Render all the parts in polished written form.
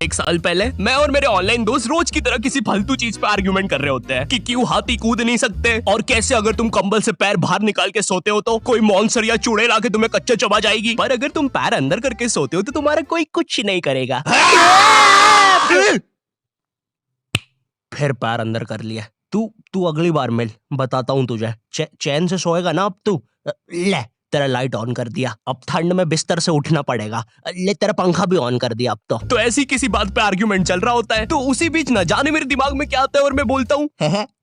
एक साल पहले मैं और मेरे ऑनलाइन दोस्त रोज की तरह किसी फालतू चीज पे आर्ग्यूमेंट कर रहे होते हैं कि क्यों हाथी कूद नहीं सकते और कैसे अगर तुम कंबल से पैर बाहर निकाल के सोते हो तो कोई मॉन्स्टर या चूड़ैल आके तुम्हें कच्चा चबा जाएगी, पर अगर तुम पैर अंदर करके सोते हो तो तुम्हारा कोई कुछ नहीं करेगा। फिर पैर अंदर कर लिया। तू अगली बार मिल, बताता हूँ तुझे। चैन से सोएगा ना अब तू। ले तेरा लाइट ऑन कर दिया, अब ठंड में बिस्तर से उठना पड़ेगा। ले तेरा पंखा भी ऑन कर दिया अब तो ऐसी किसी बात पे आर्ग्यूमेंट चल रहा होता है तो उसी बीच न जाने मेरे दिमाग में क्या आता है और मैं बोलता हूँ,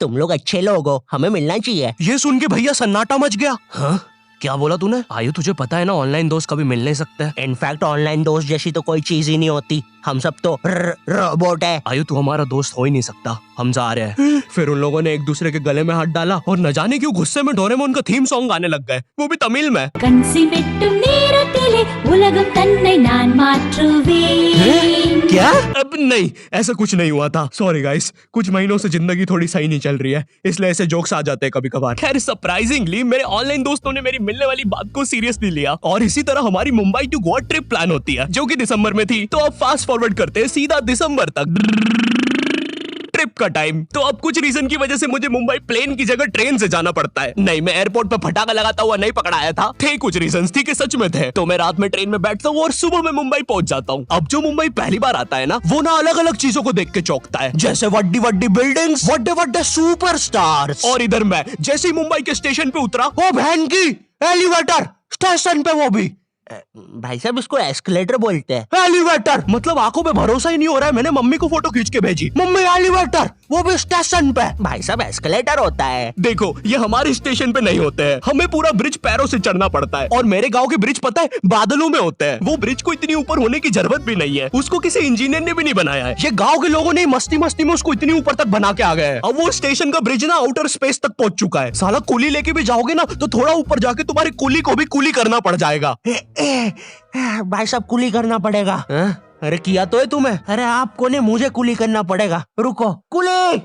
तुम लोग अच्छे लोग हो, हमें मिलना चाहिए। ये सुन के भैया सन्नाटा मच गया। हाँ क्या बोला तूने? आयु तुझे पता है ना ऑनलाइन दोस्त कभी मिल नहीं सकते। इनफैक्ट ऑनलाइन दोस्त जैसी तो कोई चीज ही नहीं होती, हम सब तो रोबोट है। आयु तू हमारा दोस्त हो ही नहीं सकता, हम जा रहे हैं। फिर उन लोगों ने एक दूसरे के गले में हाथ डाला और न जाने क्यों गुस्से में डोरेमोन का थीम सॉन्ग गाने लग गए, वो भी तमिल में। क्या? अब नहीं, ऐसा कुछ नहीं हुआ था। सॉरी गाइस, कुछ महीनों से जिंदगी थोड़ी सही नहीं चल रही है, इसलिए ऐसे जोक्स आ जाते हैं कभी कभार। खैर सरप्राइजिंगली मेरे ऑनलाइन दोस्तों ने मेरी मिलने वाली बात को सीरियसली लिया और इसी तरह हमारी Mumbai to Goa trip plan होती है जो कि दिसंबर में थी। तो अब फास्ट फॉरवर्ड करते हैं सीधा दिसंबर तक ट्रिप का टाइम। तो अब कुछ रीजन की वजह से मुझे मुंबई प्लेन की जगह ट्रेन से जाना पड़ता है। नहीं, मैं एयरपोर्ट पे फटाका लगाता हुआ नहीं पकड़ाया था, थे कुछ रीजंस थी कि सच में थे। तो मैं रात में ट्रेन में बैठता हूँ और सुबह में मुंबई पहुंच जाता हूँ। अब जो मुंबई पहली बार आता है ना, वो ना अलग अलग चीजों को देख के चौंकता है, जैसे वड्डी वड्डी बिल्डिंग्स, वड्डे वड्डे सुपरस्टार्स। और इधर मैं जैसे ही मुंबई के स्टेशन पे उतरा, ओ बहन की एलिवेटर स्टेशन पे, वो भी भाई साहब इसको एस्केलेटर बोलते हैं। एलिवेटर मतलब आंखों पे भरोसा ही नहीं हो रहा है। मैंने मम्मी को फोटो खींच के भेजी, मम्मी एलिवेटर, वो भी स्टेशन पे। भाई साहब एस्केलेटर होता है। देखो ये हमारे स्टेशन पे नहीं होते हैं, हमें पूरा ब्रिज पैरों से चढ़ना पड़ता है। और मेरे गांव के ब्रिज पता है बादलों में होते हैं। वो ब्रिज को इतनी ऊपर होने की जरूरत भी नहीं है, उसको किसी इंजीनियर ने भी नहीं बनाया है। ये गाँव के लोगों ने मस्ती मस्ती में उसको इतनी ऊपर तक बना के आ गए हैं। अब वो स्टेशन का ब्रिज ना आउटर स्पेस तक पहुंच चुका है। साला कुली लेके भी जाओगे ना तो थोड़ा ऊपर जाके तुम्हारी कुली को भी कुली करना पड़ जाएगा। भाई साहब कुली करना पड़ेगा। अरे किया तो है तुम्हें। अरे आपको ने मुझे कुली करना पड़ेगा। रुको, कुली।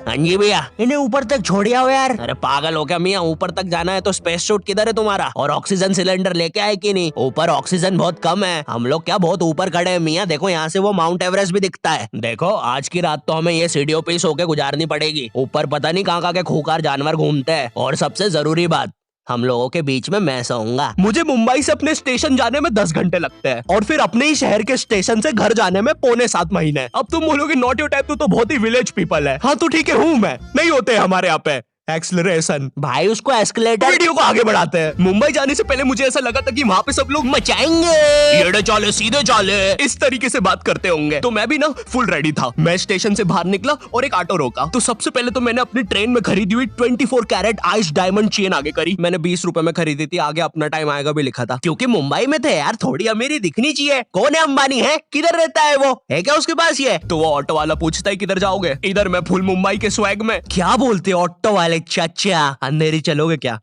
हाँ जी भैया, इन्हें ऊपर तक छोड़िया हो यार। अरे पागल हो क्या मियाँ, ऊपर तक जाना है तो स्पेस सूट किधर है तुम्हारा? और ऑक्सीजन सिलेंडर लेके आए कि नहीं? ऊपर ऑक्सीजन बहुत कम है, हम लोग क्या बहुत ऊपर खड़े हैं मियाँ। देखो यहाँ से वो माउंट एवरेस्ट भी दिखता है। देखो आज की रात तो हमें ये सीढ़ियों पे सो के गुजारनी पड़ेगी। ऊपर पता नहीं कहाँ के खूंखार जानवर घूमते हैं। और सबसे जरूरी बात, हम लोगों के बीच में मैं सोऊंगा। मुझे मुंबई से अपने स्टेशन जाने में 10 घंटे लगते हैं और फिर अपने ही शहर के स्टेशन से घर जाने में 6.25 महीने। अब तुम बोलोगे नॉट योर टाइप, तो बहुत ही विलेज पीपल है। हाँ तो ठीक है, हूँ मैं, नहीं होते हमारे यहाँ पे एक्सलरेशन। भाई उसको एस्केलेटर। वीडियो को आगे बढ़ाते हैं। मुंबई जाने से पहले मुझे ऐसा लगा था कि वहाँ पे सब लोग मचाएंगे, येड़े चाले सीधे चाले, इस तरीके से बात करते होंगे। तो मैं भी ना फुल रेडी था। मैं स्टेशन से बाहर निकला और एक ऑटो रोका। तो सबसे पहले तो मैंने अपनी ट्रेन में खरीदी हुई 24 कैरेट आइस डायमंड चेन आगे करी। मैंने 20 रुपए में खरीदी थी, आगे अपना टाइम आएगा भी लिखा था, क्योंकि मुंबई में थे यार, थोड़ी अमीरी दिखनी चाहिए। कौन है अंबानी है, किधर रहता है वो, है क्या उसके पास ये? तो वो ऑटो वाला पूछता है किधर जाओगे? इधर मैं फुल मुंबई के स्वैग में। क्या बोलते ऑटो वाले? चाचा अंधेरी चलोगे क्या?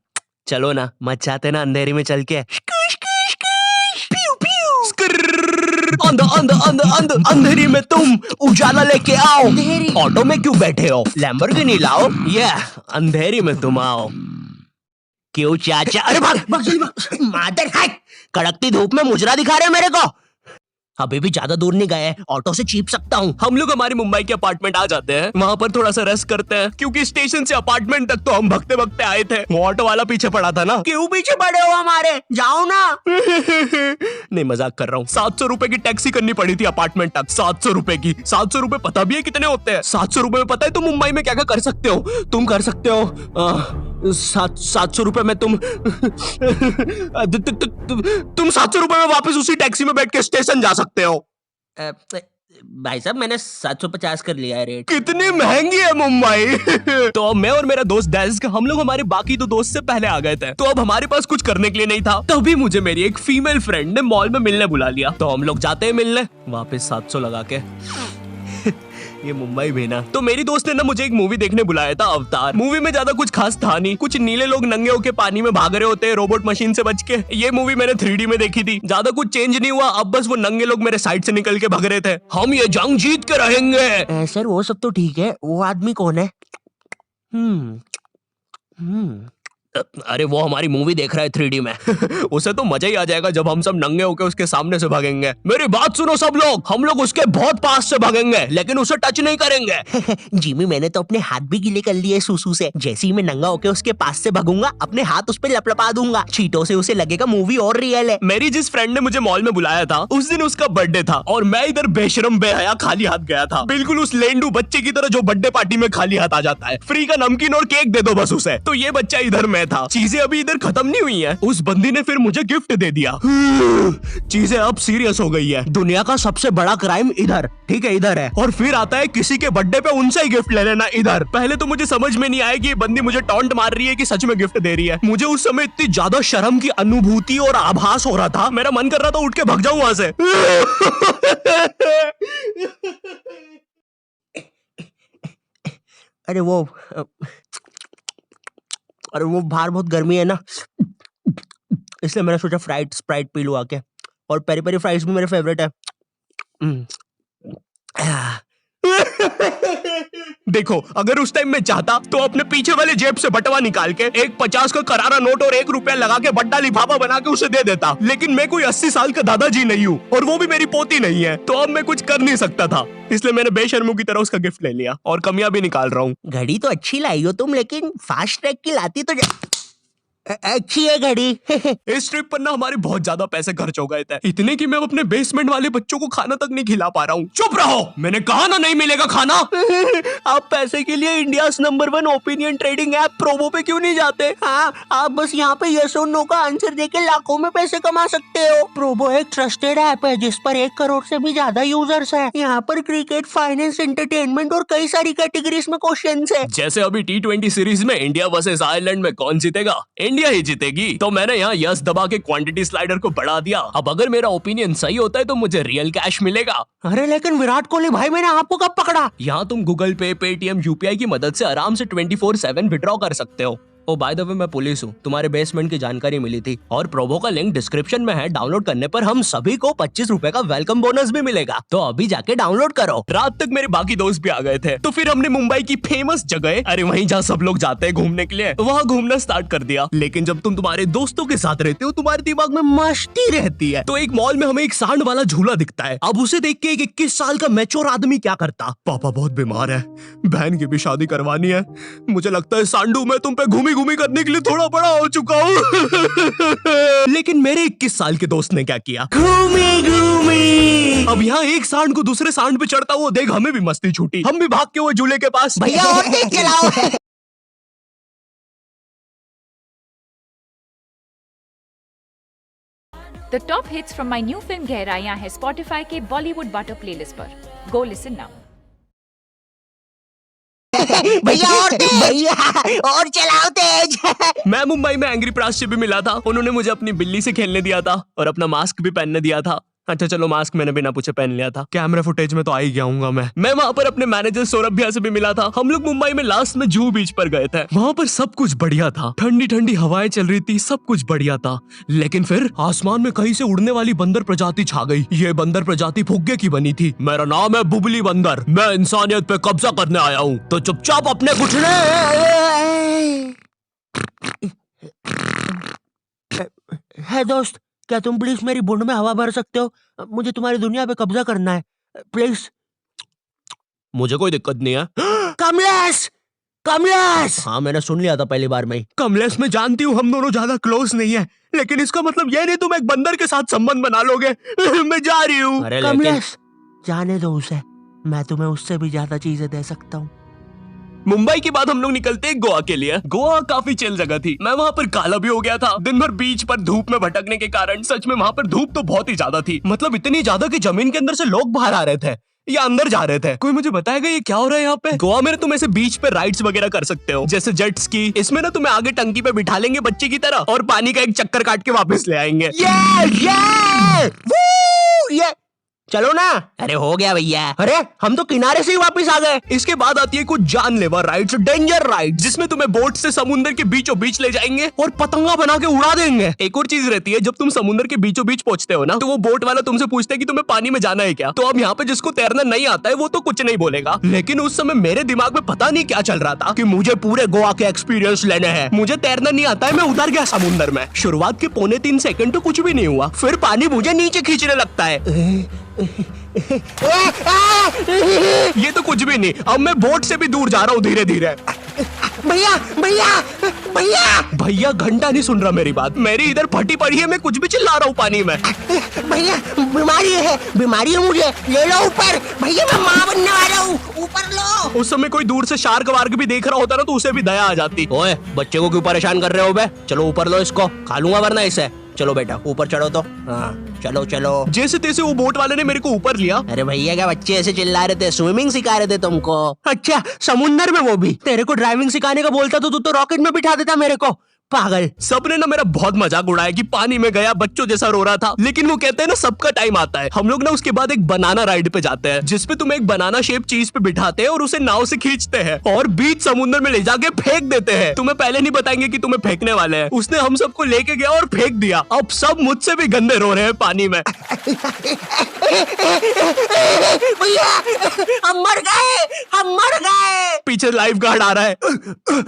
चलो ना, मचाते ना अंधेरी में चल के। अंधेरी में तुम उजाला लेके आओ। ऑटो में क्यों बैठे हो? लैम्बोर्गिनी लाओ। ये अंधेरी में तुम आओ। क्यों चाचा? अरे भाग मादर है, कड़कती धूप में मुजरा दिखा रहे मेरे को। अभी भी ज्यादा दूर नहीं गए, ऑटो से चीप सकता हूँ। हम लोग हमारे मुंबई के अपार्टमेंट आ जाते हैं, वहाँ पर थोड़ा सा रेस्ट करते हैं, क्योंकि स्टेशन से अपार्टमेंट तक तो हम भगते भगते आए थे। वो ऑटो वाला पीछे पड़ा था ना। क्यों पीछे पड़े हो हमारे? जाओ ना। नहीं मजाक कर रहा हूँ। 700 रुपए की टैक्सी करनी पड़ी थी अपार्टमेंट तक। 700 रुपए की। 700 रुपए पता भी है कितने होते हैं? 700 रुपए में पता है तुम मुंबई में क्या क्या कर सकते हो? तुम कर सकते हो 700 रुपए में तुम 700 रुपए में वापस उसी टैक्सी में बैठ के स्टेशन जा सकते हो। भाई साहब मैंने 750 कर लिया है रेट। कितनी महंगी है मुंबई। तो अब मैं और मेरा दोस्त डेस्क, हम लोग हमारे बाकी दो दोस्त से पहले आ गए थे। तो अब हमारे पास कुछ करने के लिए नहीं था, तभी मुझे मेरी एक फीमेल फ्रेंड ने मॉल में मिलने बुला लिया। तो हम लोग जाते हैं मिलने, वापस 700 लगा के। ये मुंबई भी ना। तो मेरी दोस्त ने ना मुझे एक मूवी देखने बुलाया था, अवतार। मूवी में ज्यादा कुछ खास था नहीं, कुछ नीले लोग नंगे होके पानी में भाग रहे होते हैं रोबोट मशीन से बच के। ये मूवी मैंने 3D में देखी थी, ज्यादा कुछ चेंज नहीं हुआ। अब बस वो नंगे लोग मेरे साइड से निकल के भाग रहे थे। हम ये जंग जीत के रहेंगे। सर वो सब तो ठीक है, वो आदमी कौन है? अरे वो हमारी मूवी देख रहा है 3D में। उसे तो मजा ही आ जाएगा जब हम सब नंगे होकर उसके सामने से भागेंगे। मेरी बात सुनो सब लोग, हम लोग उसके बहुत पास से भागेंगे लेकिन उसे टच नहीं करेंगे। जिमी मैंने तो अपने हाथ भी गीले कर लिए सुसु से। जैसे ही मैं नंगा होके उसके पास से भागूंगा अपने हाथ उस पे लपलपा दूंगा। चीटों से उसे लगेगा मूवी और रियल है। मेरी जिस फ्रेंड ने मुझे मॉल में बुलाया था उस दिन उसका बर्थडे था और मैं इधर बेशरम बेहया खाली हाथ गया था, बिल्कुल उस लेंडू बच्चे की तरह जो बर्थडे पार्टी में खाली हाथ आ जाता है। फ्री का नमकीन और केक दे दो बस उसे। तो ये बच्चा इधर मैं था। चीजें अभी इधर खत्म नहीं हुई हैं। उस बंदी ने फिर मुझे गिफ्ट दे दिया। चीजें अब सीरियस हो गई है। दुनिया का सबसे बड़ा क्राइम इधर, ठीक है इधर है, और फिर आता है किसी के बर्थडे पे उनसे ही गिफ्ट ले लेना इधर। पहले तो मुझे समझ में नहीं आया कि ये बंदी मुझे टॉन्ट मार रही है कि सच में गिफ्ट दे रही है। मुझे उस समय इतनी ज्यादा शर्म की अनुभूति और आभास हो रहा था, मेरा मन कर रहा था उठ के भाग जाऊं वहां से। अरे वो बाहर बहुत गर्मी है ना, इसलिए मैंने सोचा स्प्राइट पी लूं आके। और पेरी पेरी फ्राइज भी मेरे फेवरेट है। देखो अगर उस टाइम मैं चाहता तो अपने पीछे वाले जेब से बटवा निकाल के एक 50 का करारा नोट और 1 रुपया लगा के बड्डा लिफाफा बना के उसे दे देता, लेकिन मैं कोई 80 साल का दादाजी नहीं हूँ और वो भी मेरी पोती नहीं है, तो अब मैं कुछ कर नहीं सकता था। इसलिए मैंने बेशर्मों की तरह उसका गिफ्ट ले लिया और कमियां भी निकाल रहा हूँ। घड़ी तो अच्छी लाई हो तुम, लेकिन फास्ट ट्रैक की लाती तो अच्छी है घड़ी। इस ट्रिप पर ना हमारे बहुत ज्यादा पैसे खर्च हो गए थे, इतने कि मैं अपने बेसमेंट वाले बच्चों को खाना तक नहीं खिला पा रहा हूँ। चुप रहो, मैंने कहा ना नहीं मिलेगा खाना। आप पैसे के लिए India number 1 opinion trading app Probo पे क्यों नहीं जाते? हाँ, आप बस यहाँ पे यस और नो का आंसर देके लाखों में पैसे कमा सकते हो। प्रोबो एक ट्रस्टेड ऐप है जिस पर 1 करोड़ से भी ज्यादा यूजर्स हैं। यहाँ पर क्रिकेट, फाइनेंस, एंटरटेनमेंट और कई सारी कैटेगरीज में क्वेश्चंस है। जैसे अभी T20 सीरीज में इंडिया वर्सेस आयरलैंड में कौन जीतेगा? इंडिया ही जीतेगी। तो मैंने यहाँ यस दबा के क्वांटिटी स्लाइडर को बढ़ा दिया। अब अगर मेरा ओपिनियन सही होता है तो मुझे रियल कैश मिलेगा। अरे लेकिन विराट कोहली भाई, मैंने आपको कब पकड़ा? यहाँ तुम गूगल पे, पेटीएम, यूपीआई की मदद से आराम से 24/7 विड्रॉ कर सकते हो। ओ बाय द वे मैं पुलिस हूँ, तुम्हारे बेसमेंट की जानकारी मिली थी और प्रोबो का लिंक डिस्क्रिप्शन में है। डाउनलोड करने पर हम सभी को 25 रुपए का वेलकम बोनस भी मिलेगा, तो अभी जाके डाउनलोड करो। रात तक मेरे बाकी दोस्त भी आ गए थे, तो फिर हमने मुंबई की फेमस जगह, अरे वहीं जहाँ सब लोग जाते हैं घूमने के लिए, वहाँ घूमना स्टार्ट कर दिया। लेकिन जब तुम तुम्हारे दोस्तों के साथ रहते हो तुम्हारे दिमाग में मस्ती रहती है। तो एक मॉल में हमें एक सांड वाला झूला दिखता है। अब उसे देख के एक 21 साल का मैच्योर आदमी क्या करता? पापा बहुत बीमार है, बहन की भी शादी करवानी है, मुझे लगता है सांडू मैं तुम पे घूमी घूमी करने के लिए थोड़ा बड़ा हो चुका हूँ। लेकिन मेरे 21 साल के दोस्त ने क्या किया? घूमी घूमी। अब यहाँ एक सांड को दूसरे सांड पे चढ़ता हुआ देख हमें भी मस्ती छूटी। हम भी भाग के वो झूले के पास, भैया और तेज चलाओ। The top hits from my new film गहराइयां है Spotify के Bollywood Butter playlist पर। Go listen now. भैया और तेज, भैया और चलाओ तेज। मैं मुंबई में एंग्री प्रास से भी मिला था। उन्होंने मुझे अपनी बिल्ली से खेलने दिया था और अपना मास्क भी पहनने दिया था। अच्छा चलो मास्क मैंने बिना पूछे पहन लिया था। कैमरा फुटेज में तो आ ही गया हूँ मैं वहाँ पर अपने मैनेजर सौरभ भैया से भी मिला था। हम लोग मुंबई में लास्ट में जुहू बीच पर गए थे। वहाँ पर सब कुछ बढ़िया था, ठंडी ठंडी हवाएं चल रही थी, सब कुछ बढ़िया था। लेकिन फिर आसमान में कहीं से उड़ने वाली बंदर प्रजाति छा गई। ये बंदर प्रजाति फुग्गे की बनी थी। मेरा नाम है बुबली बंदर, मैं इंसानियत पे कब्जा करने आया हूँ, तो चुपचाप अपने घुटने। है दोस्त, क्या तुम प्लीज मेरी बूंद में हवा भर सकते हो? मुझे तुम्हारी दुनिया पे कब्जा करना है प्लीज। मुझे कोई दिक्कत नहीं है। कमलेश, कमलेश। हाँ मैंने सुन लिया था पहली बार में ही। कमलेश मैं जानती हूँ हम दोनों ज्यादा क्लोज नहीं है, लेकिन इसका मतलब ये नहीं तुम एक बंदर के साथ संबंध बना लोगे। मैं जा रही हूँ। कमलेश जाने दो उसे, मैं तुम्हें उससे भी ज्यादा चीजें दे सकता हूँ। मुंबई के बाद हम लोग निकलते हैं गोवा के लिए। गोवा काफी चिल जगह थी। मैं वहाँ पर काला भी हो गया था दिन भर बीच पर धूप में भटकने के कारण। सच में वहाँ पर धूप तो बहुत ही ज्यादा थी, मतलब इतनी ज्यादा कि जमीन के अंदर से लोग बाहर आ रहे थे या अंदर जा रहे थे। कोई मुझे बताएगा ये क्या हो रहा है यहाँ पे? गोवा में तुम ऐसे बीच पे राइड्स वगैरह कर सकते हो, जैसे जेट स्की। इसमें ना तुम्हें आगे टंकी पे बिठा लेंगे बच्चे की तरह और पानी का एक चक्कर काट के वापस ले आएंगे। चलो ना। अरे हो गया भैया। अरे हम तो किनारे से ही वापस आ गए। इसके बाद आती है कुछ जानलेवा राइड्स, डेंजर राइड, जिसमें तुम्हें बोट से समुद्र के बीचों बीच ले जाएंगे और पतंगा बना के उड़ा देंगे। एक और चीज रहती है, जब तुम समुद्र के बीचों बीच पहुंचते हो ना, तो वो बोट वाला तुमसे पूछता है कि तुम्हें पानी में जाना है क्या। तो अब यहाँ पे जिसको तैरना नहीं आता है वो तो कुछ नहीं बोलेगा, लेकिन उस समय मेरे दिमाग में पता नहीं क्या चल रहा था कि मुझे पूरे गोवा के एक्सपीरियंस लेने हैं। मुझे तैरना नहीं आता है, मैं उतर गया समुद्र में। शुरुआत के 3.25 सेकंड तो कुछ भी नहीं हुआ, फिर पानी मुझे नीचे खींचने लगता है। ये तो कुछ भी नहीं, अब मैं बोट से भी दूर जा रहा हूँ धीरे धीरे। भैया भैया भैया भैया घंटा नहीं सुन रहा मेरी बात, मेरी इधर फटी पड़ी है, मैं कुछ भी चिल्ला रहा हूँ पानी में। भैया बीमारी है मुझे, ले लो ऊपर। भैया मैं माँ बनने वाला हूँ, ऊपर लो। उस समय कोई दूर से शार्क वार्क भी देख रहा होता ना, तो उसे भी दया आ जाती। ओए बच्चे को क्यों परेशान कर रहे हो बे? चलो ऊपर लो इसको, खा लूंगा वरना इसे। चलो बेटा ऊपर चढ़ो तो। हाँ चलो चलो। जैसे तैसे वो बोट वाले ने मेरे को ऊपर लिया। अरे भैया क्या बच्चे ऐसे चिल्ला रहे थे? स्विमिंग सिखा रहे थे तुमको? अच्छा समुंदर में वो भी? तेरे को ड्राइविंग सिखाने का बोलता तो तू तो रॉकेट में बिठा देता मेरे को, पागल। सबने ना मेरा बहुत मजाक उड़ाया कि पानी में गया बच्चों जैसा रो रहा था, लेकिन वो कहते हैं ना सबका टाइम आता है। हम लोग ना उसके बाद एक बनाना राइड पे जाते हैं, जिसपे तुम्हें एक बनाना शेप चीज पे बिठाते हैं और उसे नाव से खींचते हैं और बीच समुद्र में ले जाके फेंक देते हैं। तुम्हें पहले नहीं बताएंगे कि तुम्हें फेंकने वाले हैं। उसने हम सबको लेके गया और फेंक दिया। अब सब मुझसे भी गंदे रो रहे हैं पानी में। भैया हम मर गए। पीछे लाइफ गार्ड आ रहा है।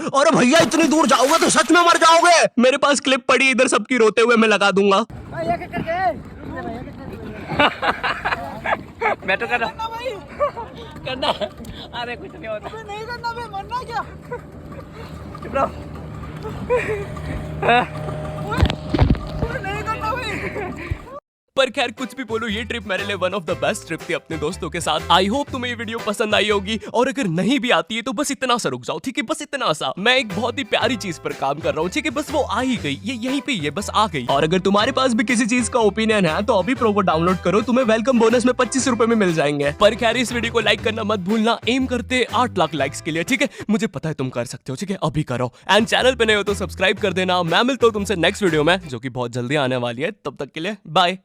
और भैया इतनी दूर जाओगे तो सच में मर जाओगे। मेरे पास क्लिप पड़ी इधर सबकी रोते हुए, मैं लगा दूंगा। मैं तो करना अरे कुछ नहीं होता, नहीं करना, मरना क्या? चुप रहो। नहीं करना भाई। पर खैर कुछ भी बोलो, ये ट्रिप मेरे लिए one of the best trip थी अपने दोस्तों के साथ। आई होप तुम्हें ये वीडियो पसंद आई होगी, और अगर नहीं भी आती है तो बस इतना सा रुक जाओ, ठीक है? बस इतना सा। मैं एक बहुत ही प्यारी चीज पर काम कर रहा हूँ, ठीक है? बस वो आ ही गई, ये यहीं पे ये बस आ गई। और अगर तुम्हारे पास भी किसी चीज का ओपिनियन है तो अभी प्रो को डाउनलोड करो, तुम्हें वेलकम बोनस में 25 रुपए में मिल जाएंगे। पर खैर इस वीडियो को लाइक करना मत भूलना, एम करते 8 लाख लाइक्स के लिए, ठीक है? मुझे पता है तुम कर सकते हो, ठीक है? अभी करो। एंड चैनल पे नए हो तो सब्सक्राइब कर देना। मैं मिलता हूँ तुमसे नेक्स्ट वीडियो में, जो कि बहुत जल्दी आने वाली है। तब तक के लिए बाय।